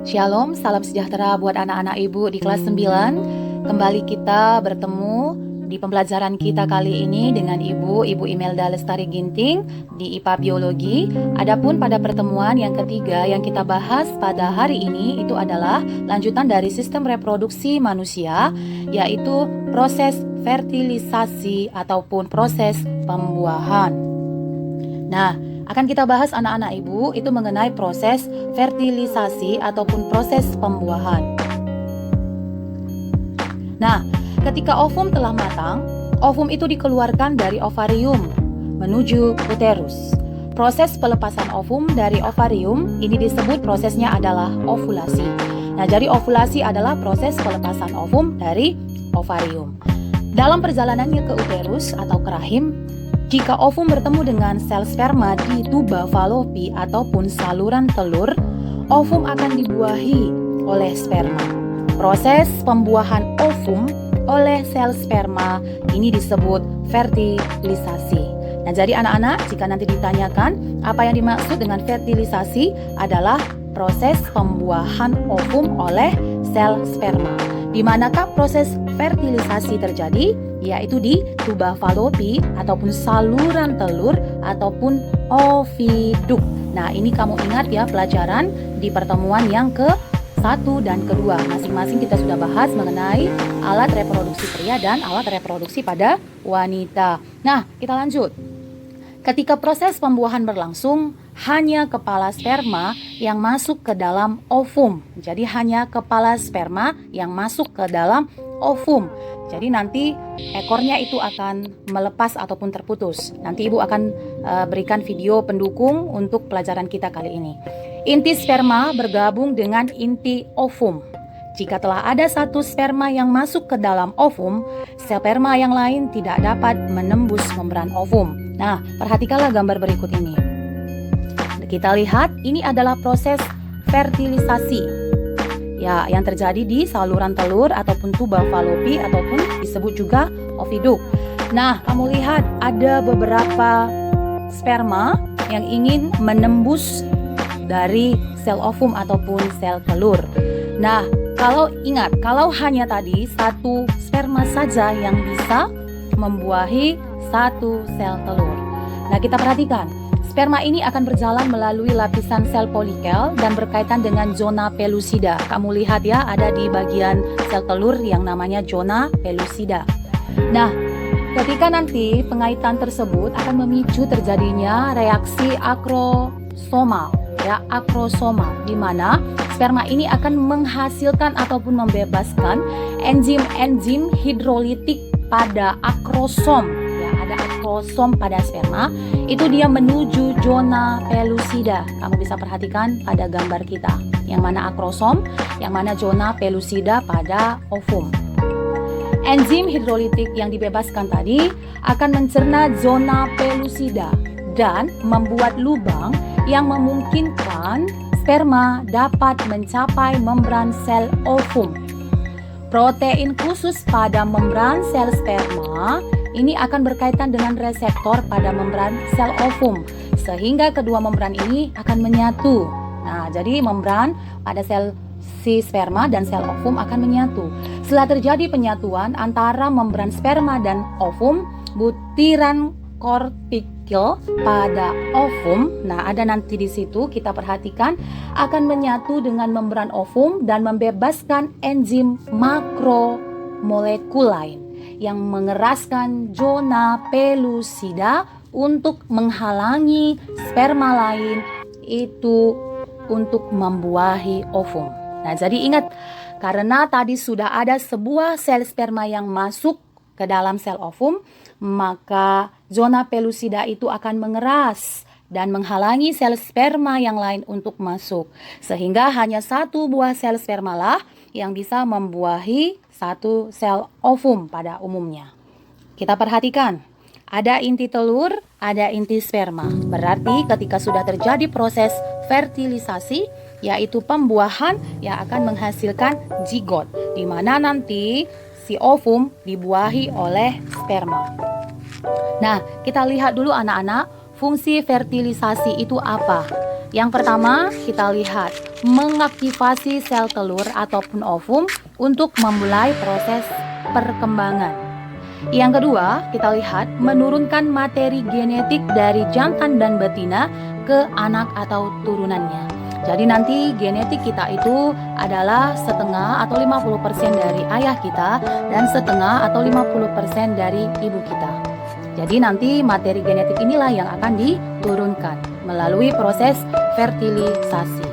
Shalom, salam sejahtera buat anak-anak ibu di kelas 9. Kembali kita bertemu di pembelajaran kita kali ini dengan Ibu Imelda Lestari Ginting di IPA Biologi. Adapun pada pertemuan yang ketiga yang kita bahas pada hari ini itu adalah lanjutan dari sistem reproduksi manusia, yaitu proses fertilisasi ataupun proses pembuahan. Nah, akan kita bahas anak-anak ibu itu mengenai proses fertilisasi ataupun proses pembuahan. Nah, ketika ovum telah matang, ovum itu dikeluarkan dari ovarium menuju uterus. Proses pelepasan ovum dari ovarium ini disebut prosesnya adalah ovulasi. Nah, jadi ovulasi adalah proses pelepasan ovum dari ovarium. Dalam perjalanannya ke uterus atau ke rahim, jika ovum bertemu dengan sel sperma di tuba Fallopi ataupun saluran telur, ovum akan dibuahi oleh sperma. Proses pembuahan ovum oleh sel sperma ini disebut fertilisasi. Nah, jadi anak-anak, jika nanti ditanyakan apa yang dimaksud dengan fertilisasi adalah proses pembuahan ovum oleh sel sperma. Di manakah proses fertilisasi terjadi? Yaitu di tuba Fallopi ataupun saluran telur ataupun oviduk. Nah, ini kamu ingat ya pelajaran di pertemuan yang ke-1 dan ke-2. Masing-masing kita sudah bahas mengenai alat reproduksi pria dan alat reproduksi pada wanita. Nah, kita lanjut. Ketika proses pembuahan berlangsung, hanya kepala sperma yang masuk ke dalam ovum. Jadi hanya kepala sperma yang masuk ke dalam ovum. Jadi nanti ekornya itu akan melepas ataupun terputus. Nanti ibu akan berikan video pendukung untuk pelajaran kita kali ini. Inti sperma bergabung dengan inti ovum. Jika telah ada satu sperma yang masuk ke dalam ovum, sperma yang lain tidak dapat menembus membran ovum. Nah, perhatikanlah gambar berikut ini. Kita lihat ini adalah proses fertilisasi. Ya, yang terjadi di saluran telur ataupun tuba Fallopi ataupun disebut juga oviduk. Nah, kamu lihat ada beberapa sperma yang ingin menembus dari sel ovum ataupun sel telur. Nah, kalau hanya tadi satu sperma saja yang bisa membuahi satu sel telur. Nah, kita perhatikan. Sperma ini akan berjalan melalui lapisan sel polikel dan berkaitan dengan zona pellucida. Kamu lihat ya, ada di bagian sel telur yang namanya zona pellucida. Nah, ketika nanti pengaitan tersebut akan memicu terjadinya reaksi akrosomal, di mana sperma ini akan menghasilkan ataupun membebaskan enzim-enzim hidrolitik pada akrosom. Ada akrosom pada sperma, itu dia menuju zona pellucida. Kamu bisa perhatikan pada gambar kita, yang mana akrosom, yang mana zona pellucida pada ovum. Enzim hidrolitik yang dibebaskan tadi akan mencerna zona pellucida dan membuat lubang yang memungkinkan sperma dapat mencapai membran sel ovum. Protein khusus pada membran sel sperma ini akan berkaitan dengan reseptor pada membran sel ovum, sehingga kedua membran ini akan menyatu. Nah, jadi membran pada sel si sperma dan sel ovum akan menyatu. Setelah terjadi penyatuan antara membran sperma dan ovum, butiran kortikil pada ovum, nah ada nanti di situ kita perhatikan, akan menyatu dengan membran ovum dan membebaskan enzim makromolekul lain yang mengeraskan zona pellucida untuk menghalangi sperma lain itu untuk membuahi ovum. Nah, jadi ingat, karena tadi sudah ada sebuah sel sperma yang masuk ke dalam sel ovum, maka zona pellucida itu akan mengeras dan menghalangi sel sperma yang lain untuk masuk. Sehingga hanya satu buah sel sperma lah yang bisa membuahi satu sel ovum pada umumnya. Kita perhatikan, ada inti telur, ada inti sperma. Berarti ketika sudah terjadi proses fertilisasi, yaitu pembuahan yang akan menghasilkan zigot, di mana nanti si ovum dibuahi oleh sperma. Nah, kita lihat dulu anak-anak fungsi fertilisasi itu apa? Yang pertama, kita lihat mengaktifasi sel telur ataupun ovum untuk memulai proses perkembangan. Yang kedua, kita lihat menurunkan materi genetik dari jantan dan betina ke anak atau turunannya. Jadi nanti genetik kita itu adalah setengah atau 50% dari ayah kita dan setengah atau 50% dari ibu kita. Jadi nanti materi genetik inilah yang akan diturunkan melalui proses fertilisasi.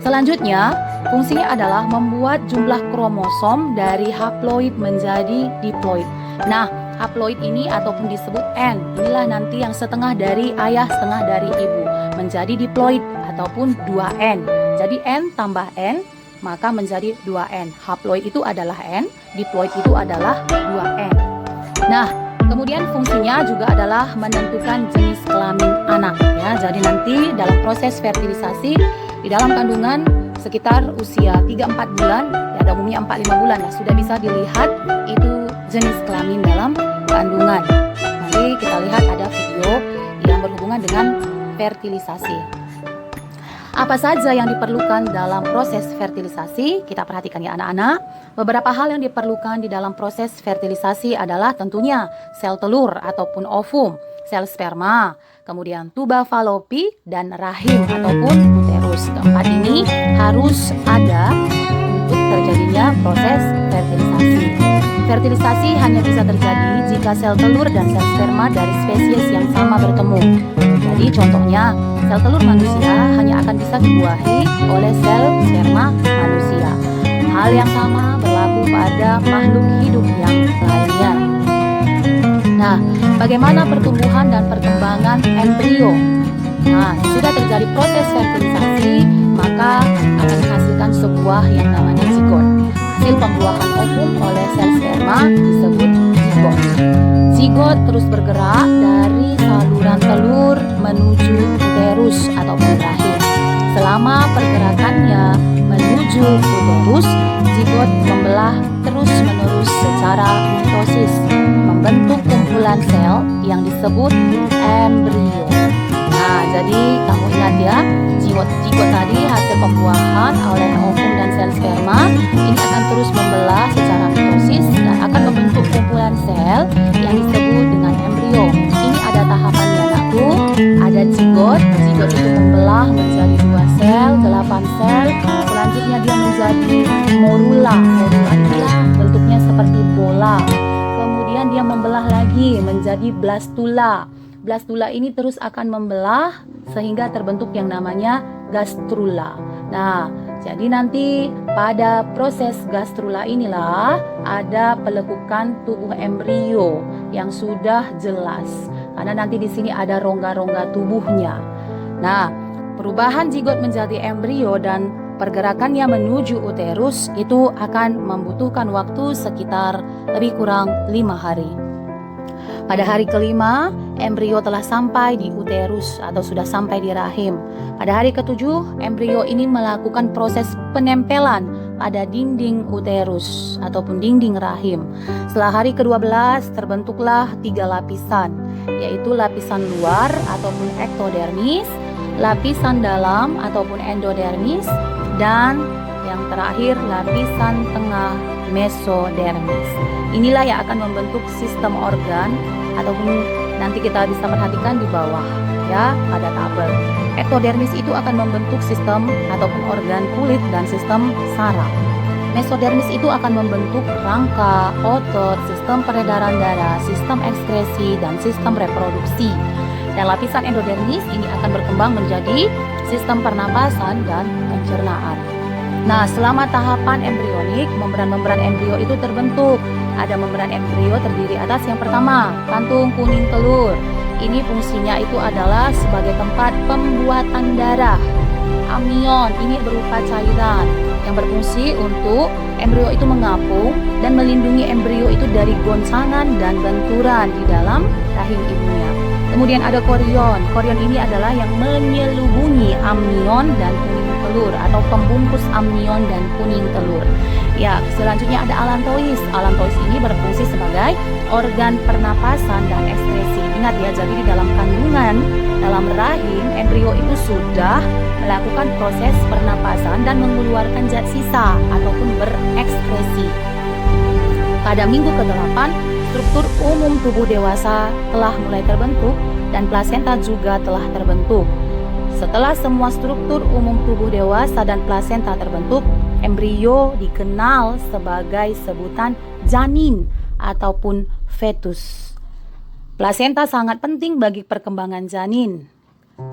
Selanjutnya, fungsinya adalah membuat jumlah kromosom dari haploid menjadi diploid. Nah, haploid ini ataupun disebut N, inilah nanti yang setengah dari ayah, setengah dari ibu, menjadi diploid ataupun 2N. Jadi N tambah N, maka menjadi 2N. Haploid itu adalah N, diploid itu adalah 2N. Nah, kemudian fungsinya juga adalah menentukan jenis kelamin anak ya. Jadi nanti dalam proses fertilisasi di dalam kandungan sekitar usia 3-4 bulan, ya ada umumnya 4-5 bulan ya, sudah bisa dilihat itu jenis kelamin dalam kandungan. Nanti kita lihat ada video yang berhubungan dengan fertilisasi. Apa saja yang diperlukan dalam proses fertilisasi? Kita perhatikan ya anak-anak. Beberapa hal yang diperlukan di dalam proses fertilisasi adalah tentunya sel telur ataupun ovum, sel sperma, kemudian tuba falopi dan rahim ataupun uterus. Keempat ini harus ada untuk terjadinya proses fertilisasi. Fertilisasi hanya bisa terjadi jika sel telur dan sel sperma dari spesies yang sama bertemu. Jadi contohnya, sel telur manusia hanya akan bisa dibuahi oleh sel sperma manusia. Hal yang sama berlaku pada makhluk hidup yang lainnya. Nah, bagaimana pertumbuhan dan perkembangan embrio? Nah, sudah terjadi proses fertilisasi, maka akan menghasilkan sebuah yang namanya zigot. Hasil pembuahan ovum oleh sel sperma disebut zigot. Zigot terus bergerak dari saluran telur menuju uterus ataupun rahim. Selama pergerakannya menuju uterus, zigot membelah terus-menerus secara mitosis, membentuk kumpulan sel yang disebut embrio. Nah, jadi kamu ingat ya, zigot tadi hasil pembuahan oleh ovum dan sel sperma ini akan terus membelah secara mitosis dan akan membentuk kumpulan sel yang disebut dengan embrio. Ini ada tahapannya anakku, ada zigot itu membelah menjadi 2 sel, 8 sel, selanjutnya dia menjadi morula. Morula inilah bentuknya seperti bola. Kemudian dia membelah lagi menjadi blastula. Blastula ini terus akan membelah sehingga terbentuk yang namanya gastrula. Nah, jadi nanti pada proses gastrula inilah ada pelekukan tubuh embrio yang sudah jelas. Karena nanti di sini ada rongga-rongga tubuhnya. Nah, perubahan zigot menjadi embrio dan pergerakannya menuju uterus itu akan membutuhkan waktu sekitar lebih kurang 5 hari. Pada hari kelima, embrio telah sampai di uterus atau sudah sampai di rahim. Pada hari ketujuh, embrio ini melakukan proses penempelan pada dinding uterus ataupun dinding rahim. Setelah hari ke-12, terbentuklah 3 lapisan, yaitu lapisan luar ataupun ektodermis, lapisan dalam ataupun endodermis, dan yang terakhir lapisan tengah mesodermis. Inilah yang akan membentuk sistem organ ataupun nanti kita bisa perhatikan di bawah ya pada tabel. Ektodermis itu akan membentuk sistem ataupun organ kulit dan sistem saraf. Mesodermis itu akan membentuk rangka, otot, sistem peredaran darah, sistem ekskresi dan sistem reproduksi. Dan lapisan endodermis ini akan berkembang menjadi sistem pernapasan dan pencernaan. Nah, selama tahapan embrionik, membran-membran embrio itu terbentuk. Ada membran embrio terdiri atas yang pertama, kantung kuning telur. Ini fungsinya itu adalah sebagai tempat pembuatan darah. Amnion ini berupa cairan yang berfungsi untuk embrio itu mengapung dan melindungi embrio itu dari goncangan dan benturan di dalam rahim ibunya. Kemudian ada korion. Korion ini adalah yang menyelubungi amnion dan kuning telur atau pembungkus amnion dan kuning telur. Ya, selanjutnya ada alantois. Alantois ini berfungsi sebagai organ pernapasan dan ekskresi. Ingat ya, jadi di dalam kandungan, dalam rahim, embrio itu sudah melakukan proses pernapasan dan mengeluarkan zat sisa ataupun berekskresi. Pada minggu ke-8, struktur umum tubuh dewasa telah mulai terbentuk dan plasenta juga telah terbentuk. Setelah semua struktur umum tubuh dewasa dan plasenta terbentuk, embrio dikenal sebagai sebutan janin ataupun fetus. Plasenta sangat penting bagi perkembangan janin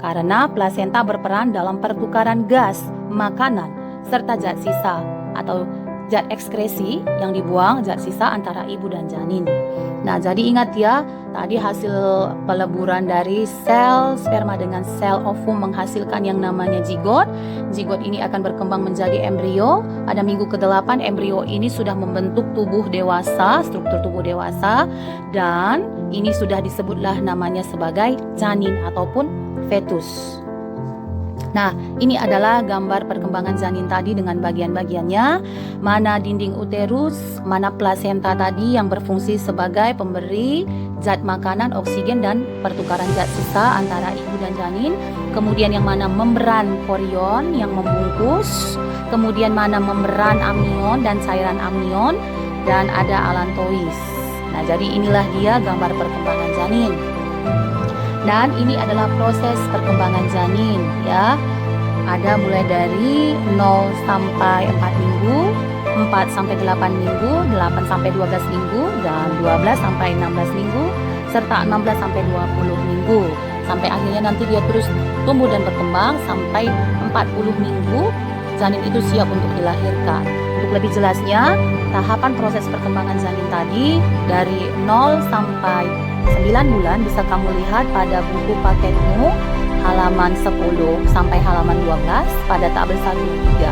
karena plasenta berperan dalam pertukaran gas, makanan, serta zat sisa atau zat ekskresi yang dibuang zat sisa antara ibu dan janin. Nah, jadi ingat ya, tadi hasil peleburan dari sel sperma dengan sel ovum menghasilkan yang namanya zigot. Zigot ini akan berkembang menjadi embrio. Pada minggu ke-8 embrio ini sudah membentuk tubuh dewasa, struktur tubuh dewasa, dan ini sudah disebutlah namanya sebagai janin ataupun fetus. Nah, ini adalah gambar perkembangan janin tadi dengan bagian-bagiannya. Mana dinding uterus, mana plasenta tadi yang berfungsi sebagai pemberi zat makanan, oksigen, dan pertukaran zat sisa antara ibu dan janin. Kemudian yang mana membran korion yang membungkus. Kemudian mana membran amnion dan cairan amnion. Dan ada alantois. Nah, jadi inilah dia gambar perkembangan janin. Dan ini adalah proses perkembangan janin ya. Ada mulai dari 0 sampai 4 minggu, 4 sampai 8 minggu, 8 sampai 12 minggu, dan 12 sampai 16 minggu, serta 16 sampai 20 minggu. Sampai akhirnya nanti dia terus tumbuh dan berkembang sampai 40 minggu janin itu siap untuk dilahirkan. Untuk lebih jelasnya, tahapan proses perkembangan janin tadi dari 0 sampai 9 bulan bisa kamu lihat pada buku paketmu halaman 10 sampai halaman 12 pada tabel 1-3.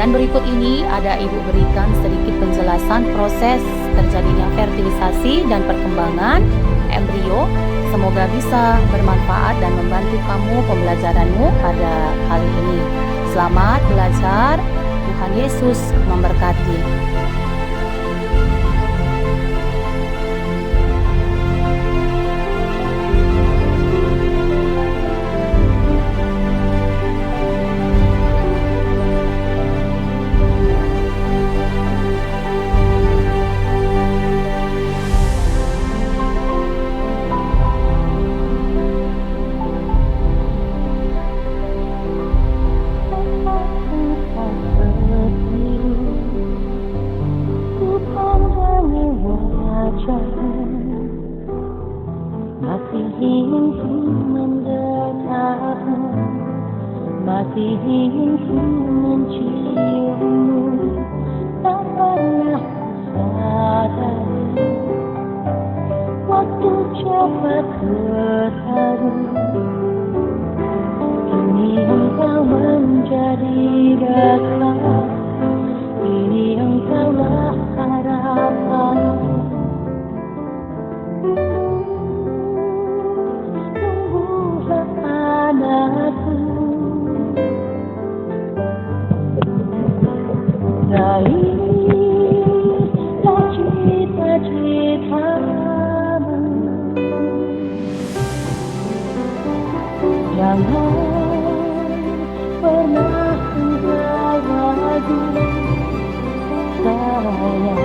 Dan berikut ini ada ibu berikan sedikit penjelasan proses terjadinya fertilisasi dan perkembangan embrio. Semoga bisa bermanfaat dan membantu kamu pembelajaranmu pada kali ini. Selamat belajar, Tuhan Yesus memberkati. Masih ingin ku mendekatmu, masih ingin ku menciummu, tak pernah sadari waktu cepat berlalu. Kini engkau menjadi dekat, kini engkaulah harapan. Raihlah cita-citamu, jangan pernah engkau ragu. Sayang,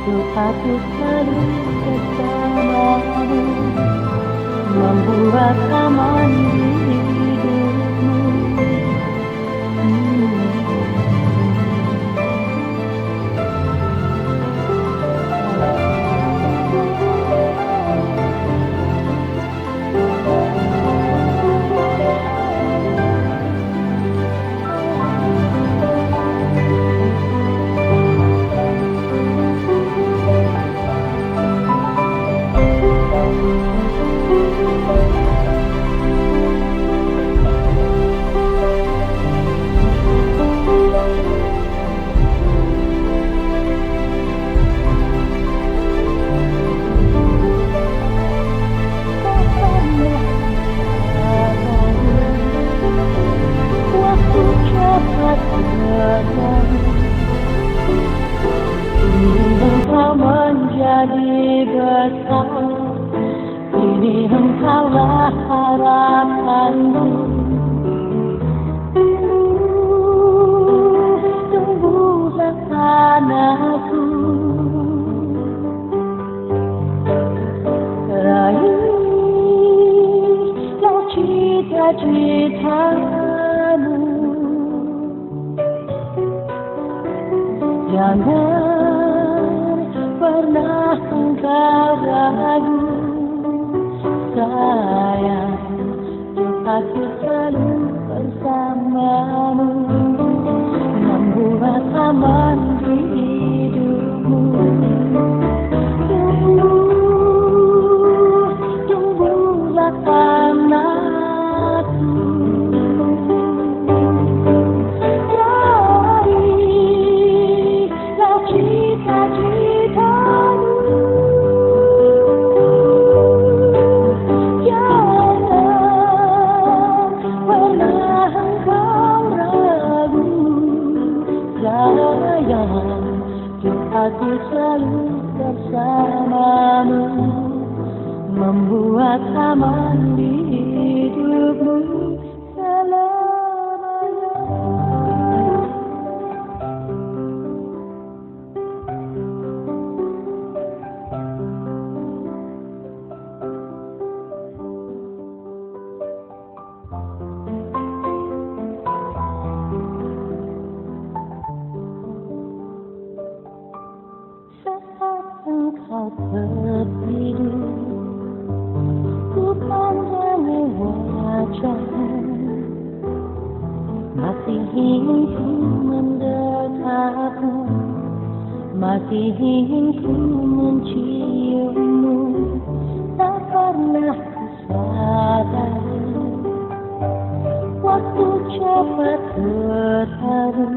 Tuhanku selalu bersamamu, membuat aman hidupmu. Engkau menjadi besar, Kini engkaulah harapanku. Tumbuhlah anakku, raihlah cita-citamu. Jangan pernah engkau ragu, sayang, aku selalu bersamamu, membuat aman di hidupmu. Tumbuhlah anakku, raihlah cita-citamu. Aku selalu bersamamu, membuat aman di hidupmu selamanya. Engkau tertidur, ku pandangi wajahmu, masih ingin ku mendekatmu, masih ingin ku menciummu. Tak pernah ku sadari, waktu cepat berlalu.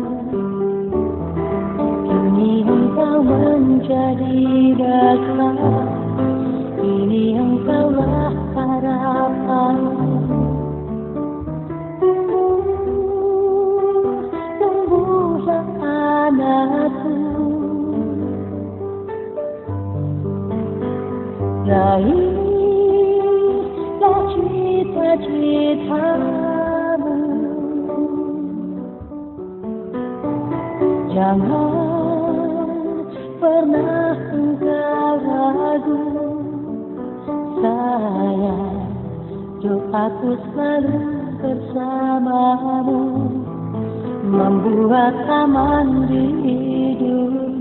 Kini engkau menjadi dekat, kini engkaulah harapanku. Tumbuhlah anakku, raihlah cita-citamu. Jangan pernah engkau ragu, sayang, doaku selalu bersamamu, membuat aman di hidup.